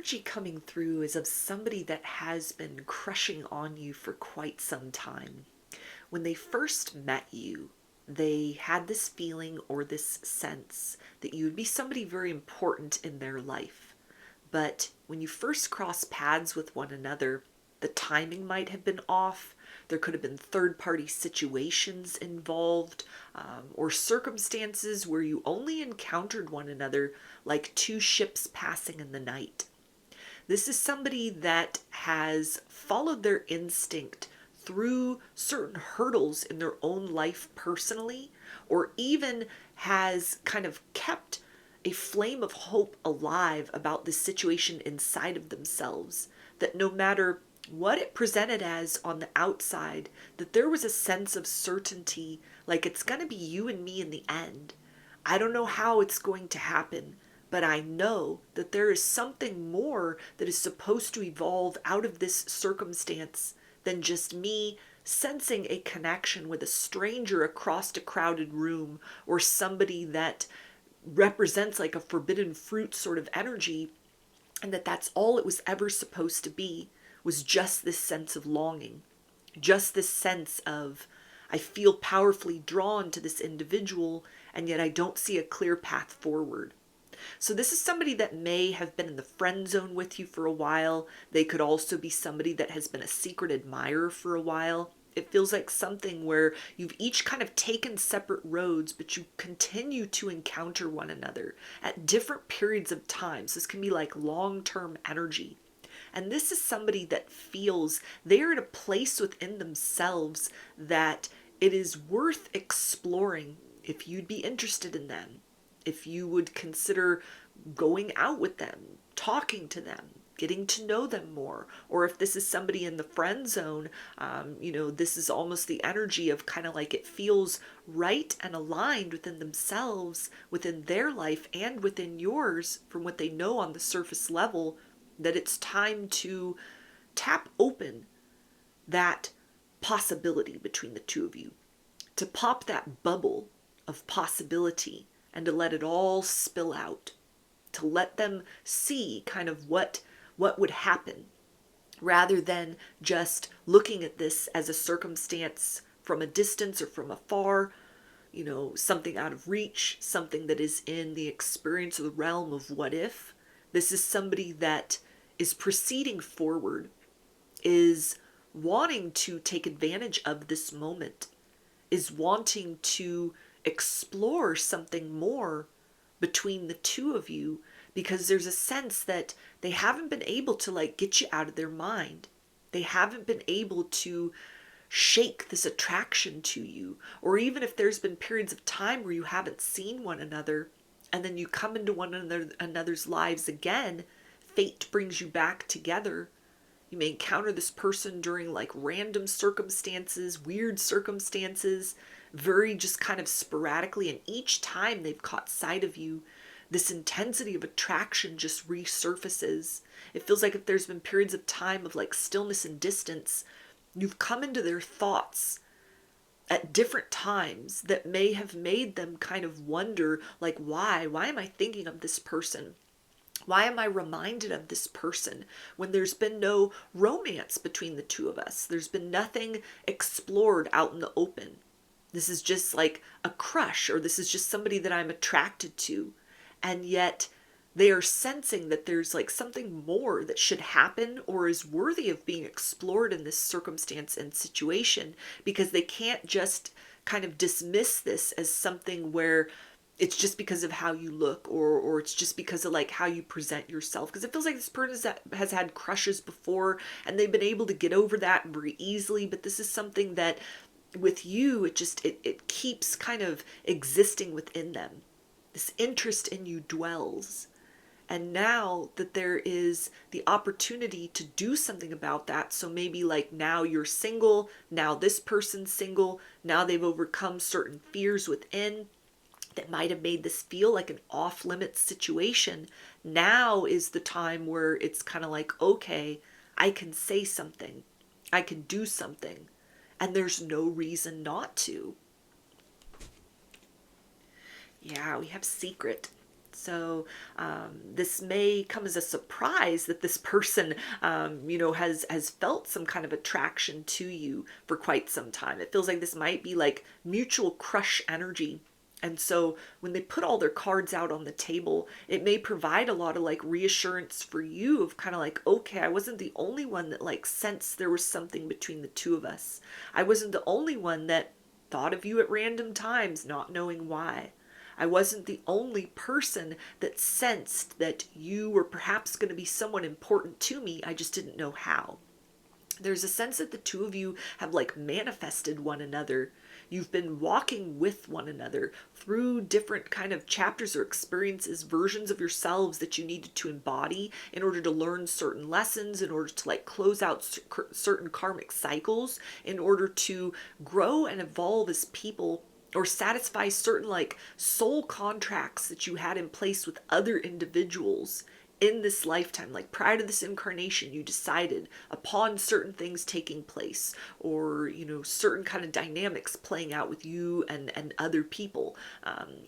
energy coming through is of somebody that has been crushing on you for quite some time. When they first met you, they had this feeling or this sense that you would be somebody very important in their life. But when you first cross paths with one another, the timing might have been off. There could have been third-party situations involved, or circumstances where you only encountered one another like two ships passing in the night. This is somebody that has followed their instinct through certain hurdles in their own life personally, or even has kind of kept a flame of hope alive about this situation inside of themselves, that no matter what it presented as on the outside, that there was a sense of certainty, like it's going to be you and me in the end. I don't know how it's going to happen, but I know that there is something more that is supposed to evolve out of this circumstance than just me sensing a connection with a stranger across a crowded room, or somebody that represents like a forbidden fruit sort of energy, and that's all it was ever supposed to be, was just this sense of longing, just this sense of, I feel powerfully drawn to this individual, and yet I don't see a clear path forward. So this is somebody that may have been in the friend zone with you for a while. They could also be somebody that has been a secret admirer for a while. It feels like something where you've each kind of taken separate roads, but you continue to encounter one another at different periods of time. So this can be like long-term energy. And this is somebody that feels they're in a place within themselves that it is worth exploring if you'd be interested in them, if you would consider going out with them, talking to them, getting to know them more. Or if this is somebody in the friend zone, this is almost the energy of kind of like it feels right and aligned within themselves, within their life and within yours, from what they know on the surface level, that it's time to tap open that possibility between the two of you, to pop that bubble of possibility and to let it all spill out, to let them see kind of what would happen, rather than just looking at this as a circumstance from a distance or from afar, something out of reach, something that is in the experience or the realm of what if. This is somebody that is proceeding forward, is wanting to take advantage of this moment, is wanting to explore something more between the two of you, because there's a sense that they haven't been able to like get you out of their mind. They haven't been able to shake this attraction to you. Or even if there's been periods of time where you haven't seen one another, and then you come into one another's lives again, fate brings you back together. You may encounter this person during like random circumstances, weird circumstances, very just kind of sporadically, and each time they've caught sight of you, this intensity of attraction just resurfaces. It feels like if there's been periods of time of like stillness and distance, you've come into their thoughts at different times that may have made them kind of wonder, like, why am I thinking of this person? Why am I reminded of this person when there's been no romance between the two of us? There's been nothing explored out in the open. This is just like a crush, or this is just somebody that I'm attracted to. And yet they are sensing that there's like something more that should happen or is worthy of being explored in this circumstance and situation, because they can't just kind of dismiss this as something where it's just because of how you look, or it's just because of like how you present yourself. Because it feels like this person has had crushes before and they've been able to get over that very easily. But this is something that with you, it keeps kind of existing within them. This interest in you dwells. And now that there is the opportunity to do something about that, so maybe like now you're single, now this person's single, now they've overcome certain fears within that might have made this feel like an off-limits situation. Now is the time where it's kind of like, okay, I can say something, I can do something, and there's no reason not to. Yeah, we have secret. So this may come as a surprise that this person, has felt some kind of attraction to you for quite some time. It feels like this might be like mutual crush energy. And so when they put all their cards out on the table, it may provide a lot of like reassurance for you of kind of like, okay, I wasn't the only one that like sensed there was something between the two of us. I wasn't the only one that thought of you at random times, not knowing why. I wasn't the only person that sensed that you were perhaps going to be someone important to me. I just didn't know how. There's a sense that the two of you have like manifested one another. You've been walking with one another through different kind of chapters or experiences, versions of yourselves that you needed to embody in order to learn certain lessons, in order to like close out certain karmic cycles, in order to grow and evolve as people, or satisfy certain like soul contracts that you had in place with other individuals in this lifetime. Like prior to this incarnation, you decided upon certain things taking place, or certain kind of dynamics playing out with you and other people,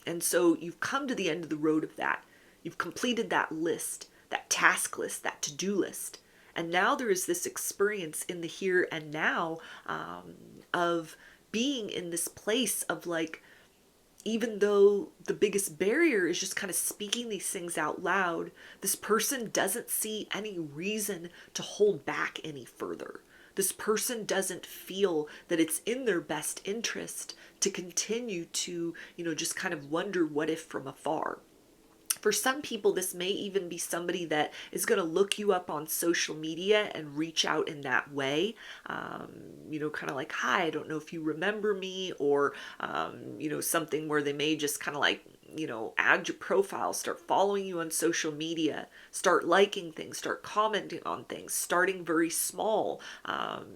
and so you've come to the end of the road of that. You've completed that list, that task list, that to-do list, and now there is this experience in the here and now, of being in this place of like, even though the biggest barrier is just kind of speaking these things out loud, this person doesn't see any reason to hold back any further. This person doesn't feel that it's in their best interest to continue to, just kind of wonder what if from afar. For some people, this may even be somebody that is going to look you up on social media and reach out in that way. Kind of like, hi, I don't know if you remember me, or, something where they may just kind of like, add your profile, start following you on social media, start liking things, start commenting on things, starting very small,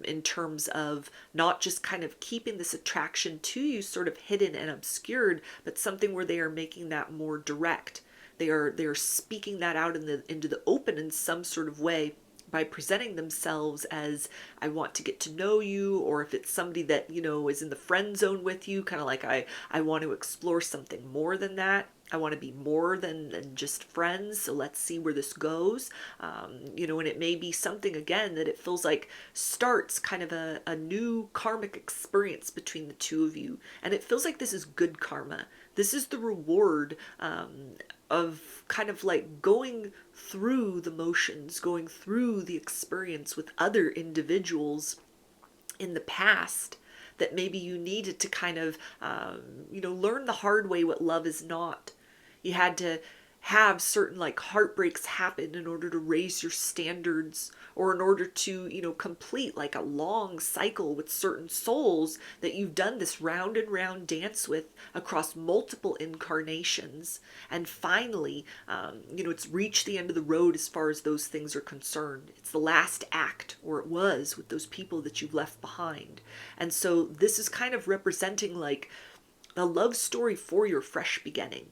in terms of not just kind of keeping this attraction to you sort of hidden and obscured, but something where they are making that more direct. They are speaking that out into the open in some sort of way by presenting themselves as, I want to get to know you, or if it's somebody that is in the friend zone with you, kind of like, I want to explore something more than that. I want to be more than just friends, so let's see where this goes. And it may be something, again, that it feels like starts kind of a new karmic experience between the two of you. And it feels like this is good karma. This is the reward, of kind of like going through the motions, going through the experience with other individuals in the past that maybe you needed to kind of, learn the hard way what love is not. You had to have certain like heartbreaks happen in order to raise your standards, or in order to complete like a long cycle with certain souls that you've done this round and round dance with across multiple incarnations. And finally, it's reached the end of the road as far as those things are concerned. It's the last act, or it was, with those people that you've left behind. And so this is kind of representing like a love story for your fresh beginning,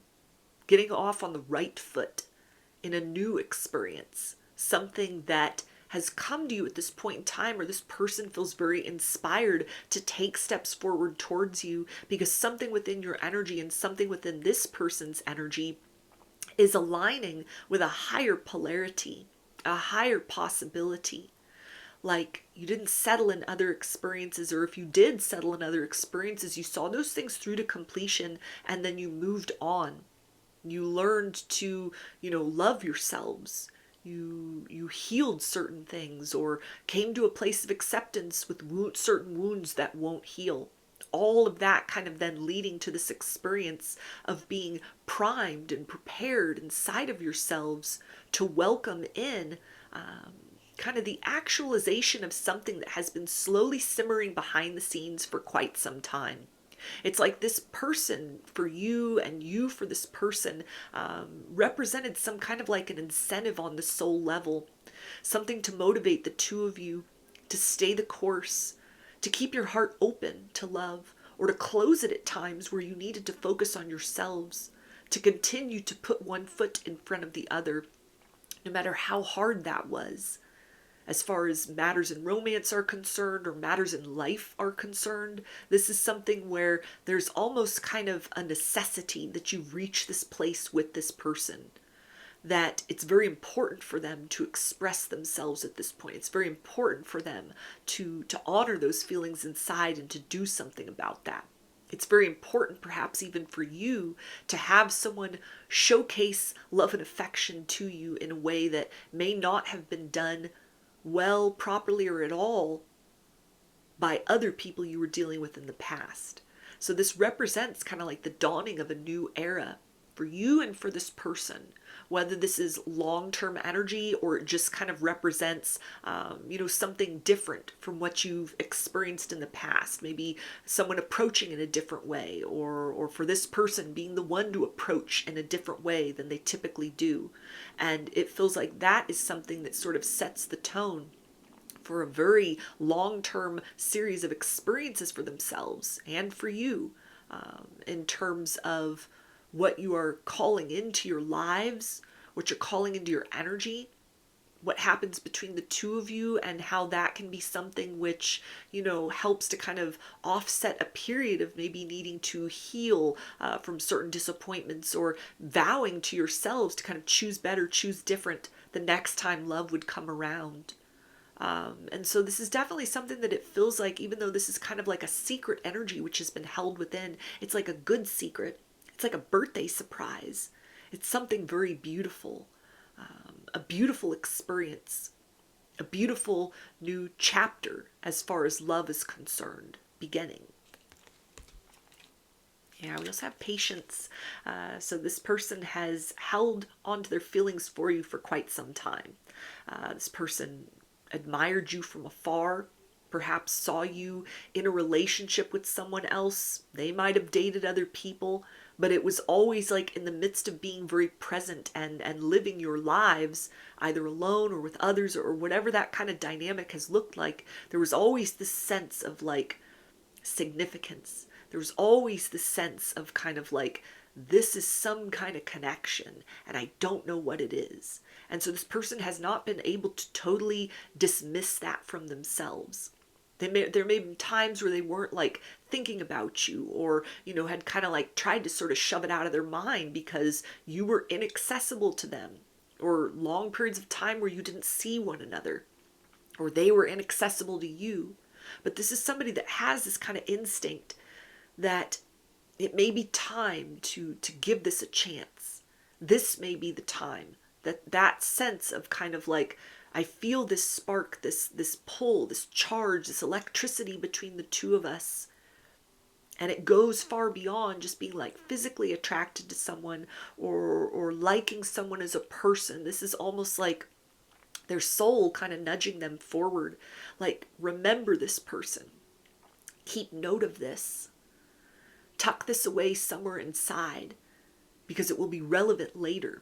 getting off on the right foot in a new experience, something that has come to you at this point in time, or this person feels very inspired to take steps forward towards you, because something within your energy and something within this person's energy is aligning with a higher polarity, a higher possibility. Like, you didn't settle in other experiences, or if you did settle in other experiences, you saw those things through to completion, and then you moved on. You learned to, love yourselves. You healed certain things, or came to a place of acceptance with certain wounds that won't heal. All of that kind of then leading to this experience of being primed and prepared inside of yourselves to welcome in, kind of the actualization of something that has been slowly simmering behind the scenes for quite some time. It's like this person for you and you for this person, represented some kind of like an incentive on the soul level, something to motivate the two of you to stay the course, to keep your heart open to love, or to close it at times where you needed to focus on yourselves, to continue to put one foot in front of the other, no matter how hard that was. As far as matters in romance are concerned or matters in life are concerned, this is something where there's almost kind of a necessity that you reach this place with this person, that it's very important for them to express themselves at this point. It's very important for them to honor those feelings inside and to do something about that. It's very important, perhaps even for you, to have someone showcase love and affection to you in a way that may not have been done well, properly, or at all by other people you were dealing with in the past. So this represents kind of like the dawning of a new era for you and for this person, whether this is long-term energy or it just kind of represents, something different from what you've experienced in the past. Maybe someone approaching in a different way, or for this person being the one to approach in a different way than they typically do. And it feels like that is something that sort of sets the tone for a very long-term series of experiences for themselves and for you, in terms of what you are calling into your lives, what you're calling into your energy, what happens between the two of you, and how that can be something which, helps to kind of offset a period of maybe needing to heal from certain disappointments, or vowing to yourselves to kind of choose better, choose different the next time love would come around. And so this is definitely something that it feels like, even though this is kind of like a secret energy which has been held within, it's like a good secret. It's like a birthday surprise. It's something very beautiful, a beautiful experience, a beautiful new chapter as far as love is concerned, beginning. Yeah, we also have patience. So this person has held onto their feelings for you for quite some time. This person admired you from afar, perhaps saw you in a relationship with someone else. They might have dated other people, but it was always like in the midst of being very present and living your lives, either alone or with others, or whatever that kind of dynamic has looked like, there was always this sense of like significance. There was always this sense of kind of like, this is some kind of connection and I don't know what it is. And so this person has not been able to totally dismiss that from themselves. There may be times where they weren't like thinking about you, or, had kind of like tried to sort of shove it out of their mind because you were inaccessible to them, or long periods of time where you didn't see one another, or they were inaccessible to you. But this is somebody that has this kind of instinct that it may be time to give this a chance. This may be the time that sense of kind of like, I feel this spark, this pull, this charge, this electricity between the two of us. And it goes far beyond just being like physically attracted to someone, or liking someone as a person. This is almost like their soul kind of nudging them forward. Like, remember this person. Keep note of this. Tuck this away somewhere inside, because it will be relevant later.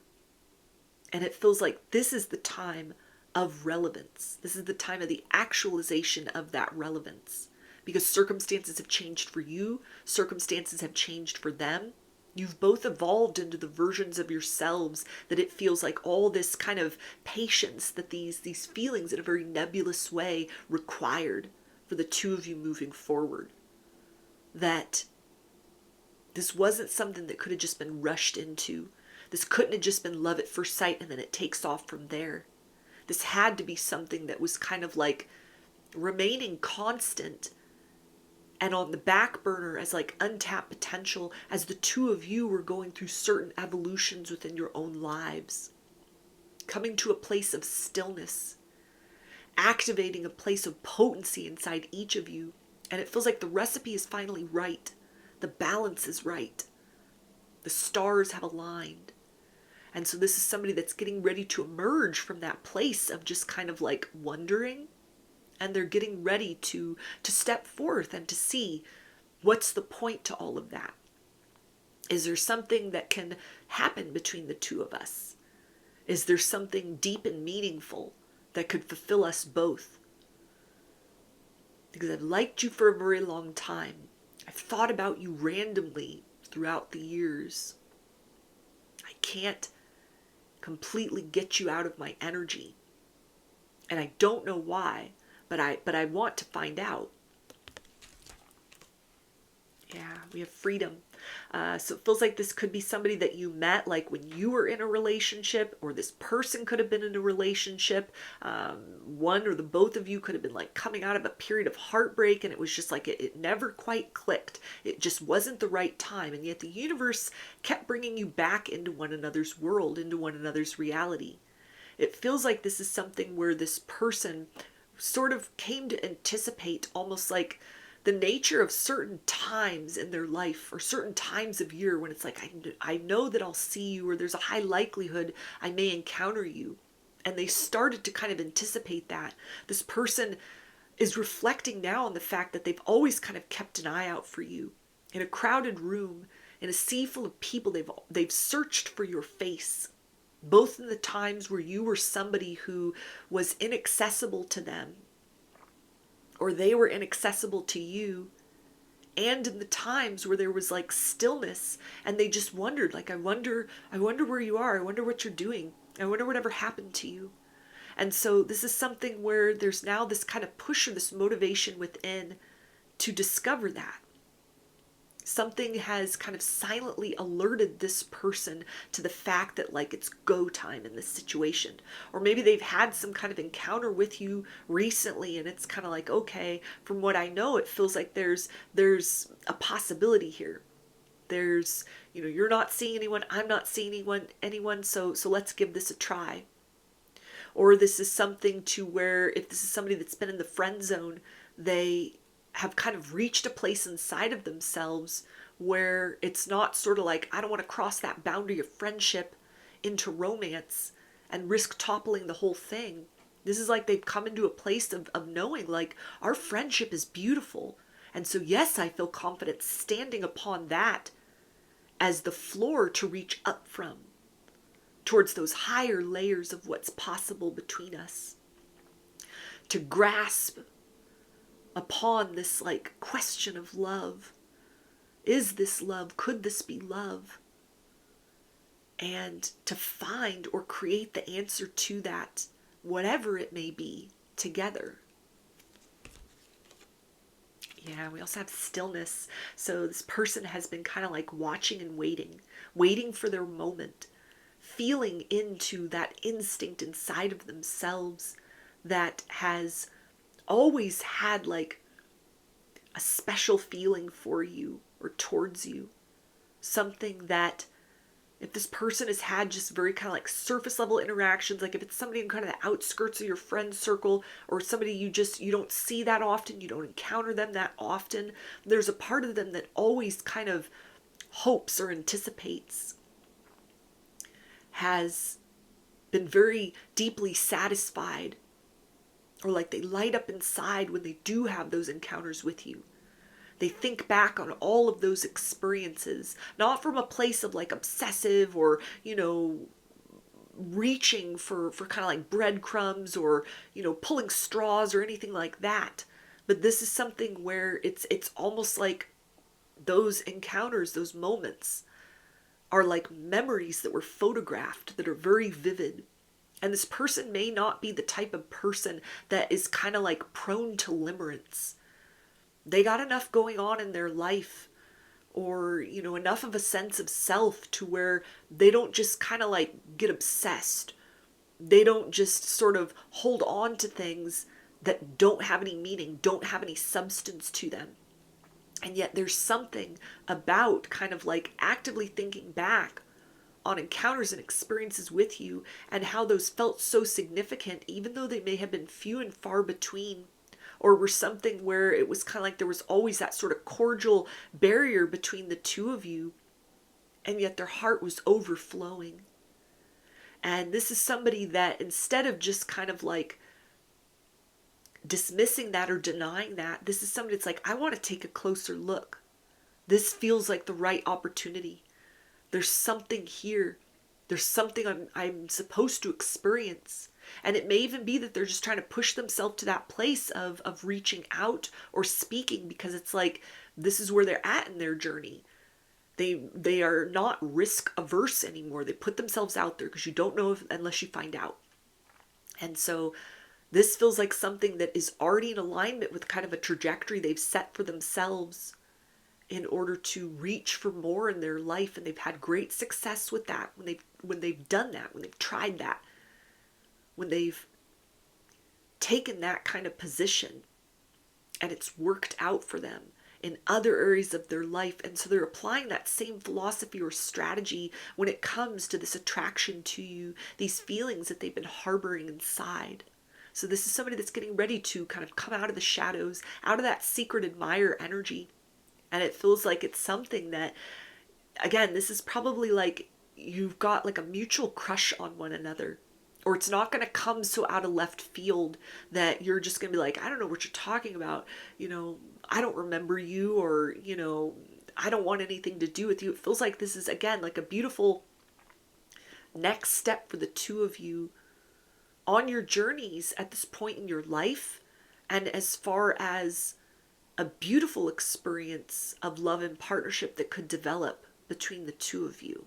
And it feels like this is the time of relevance. This is the time of the actualization of that relevance, because circumstances have changed for you. Circumstances have changed for them. You've both evolved into the versions of yourselves that it feels like all this kind of patience that these feelings in a very nebulous way required for the two of you moving forward. That this wasn't something that could have just been rushed into. This couldn't have just been love at first sight and then it takes off from there. This had to be something that was kind of like remaining constant and on the back burner as like untapped potential, as the two of you were going through certain evolutions within your own lives. Coming to a place of stillness, activating a place of potency inside each of you. And it feels like the recipe is finally right. The balance is right. The stars have aligned. And so this is somebody that's getting ready to emerge from that place of just kind of like wondering. And they're getting ready to step forth and to see, what's the point to all of that? Is there something that can happen between the two of us? Is there something deep and meaningful that could fulfill us both? Because I've liked you for a very long time. I've thought about you randomly throughout the years. I can't completely get you out of my energy. And I don't know why, but I want to find out. Yeah, we have freedom. So it feels like this could be somebody that you met like when you were in a relationship, or this person could have been in a relationship. One or the both of you could have been like coming out of a period of heartbreak, and it was just like it never quite clicked. It just wasn't the right time. And yet the universe kept bringing you back into one another's world, into one another's reality. It feels like this is something where this person sort of came to anticipate almost like the nature of certain times in their life, or certain times of year when it's like, I know that I'll see you, or there's a high likelihood I may encounter you. And they started to kind of anticipate that. This person is reflecting now on the fact that they've always kind of kept an eye out for you. In a crowded room, in a sea full of people, they've searched for your face, both in the times where you were somebody who was inaccessible to them, or they were inaccessible to you, and in the times where there was like stillness, and they just wondered, like, I wonder where you are, I wonder what you're doing, I wonder whatever happened to you. And so this is something where there's now this kind of push, or this motivation within to discover that. Something has kind of silently alerted this person to the fact that like it's go time in this situation. Or maybe they've had some kind of encounter with you recently, and it's kind of like, okay, from what I know, it feels like there's a possibility here. There's, you're not seeing anyone, I'm not seeing anyone, so let's give this a try. Or this is something to where, if this is somebody that's been in the friend zone, they have kind of reached a place inside of themselves where it's not sort of like, I don't want to cross that boundary of friendship into romance and risk toppling the whole thing. This is like they've come into a place of knowing like our friendship is beautiful. And so yes, I feel confident standing upon that as the floor to reach up from, towards those higher layers of what's possible between us. To grasp upon this like question of love. Is this love? Could this be love? And to find or create the answer to that, whatever it may be, together. Yeah, we also have stillness. So this person has been kind of like watching and waiting for their moment, feeling into that instinct inside of themselves that has always had like a special feeling for you or towards you. Something that if this person has had just very kind of like surface level interactions, like if it's somebody in kind of the outskirts of your friend circle, or somebody you don't see that often, you don't encounter them that often, there's a part of them that always kind of hopes or anticipates, has been very deeply satisfied, or like they light up inside when they do have those encounters with you. They think back on all of those experiences, not from a place of like obsessive or, reaching for kind of like breadcrumbs or, pulling straws or anything like that. But this is something where it's almost like those encounters, those moments are like memories that were photographed that are very vivid. And this person may not be the type of person that is kind of like prone to limerence. They got enough going on in their life, or, enough of a sense of self to where they don't just kind of like get obsessed. They don't just sort of hold on to things that don't have any meaning, don't have any substance to them. And yet there's something about kind of like actively thinking back on encounters and experiences with you, and how those felt so significant, even though they may have been few and far between, or were something where it was kind of like there was always that sort of cordial barrier between the two of you, and yet their heart was overflowing. And this is somebody that, instead of just kind of like dismissing that or denying that, this is somebody that's like, I want to take a closer look. This feels like the right opportunity. There's something here. There's something I'm supposed to experience. And it may even be that they're just trying to push themselves to that place of reaching out or speaking, because it's like this is where they're at in their journey. They are not risk averse anymore. They put themselves out there because you don't know unless you find out. And so This feels like something that is already in alignment with kind of a trajectory they've set for themselves in order to reach for more in their life, and they've had great success with that when they've done that, when they've tried that, when they've taken that kind of position and it's worked out for them in other areas of their life. And so they're applying that same philosophy or strategy when it comes to this attraction to you, these feelings that they've been harboring inside. So this is somebody that's getting ready to kind of come out of the shadows, out of that secret admirer energy. And it feels like it's something that, again, this is probably like you've got like a mutual crush on one another. Or it's not going to come so out of left field that you're just going to be like, I don't know what you're talking about. I don't remember you, or, I don't want anything to do with you. It feels like this is, again, like a beautiful next step for the two of you on your journeys at this point in your life. And as far as a beautiful experience of love and partnership that could develop between the two of you.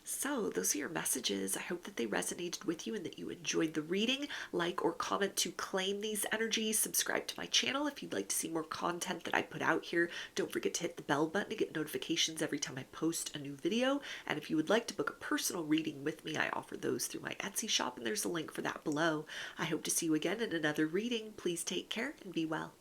So those are your messages. I hope that they resonated with you and that you enjoyed the reading. Like or comment to claim these energies. Subscribe to my channel if you'd like to see more content that I put out here. Don't forget to hit the bell button to get notifications every time I post a new video. And if you would like to book a personal reading with me, I offer those through my Etsy shop, and there's a link for that below. I hope to see you again in another reading. Please take care and be well.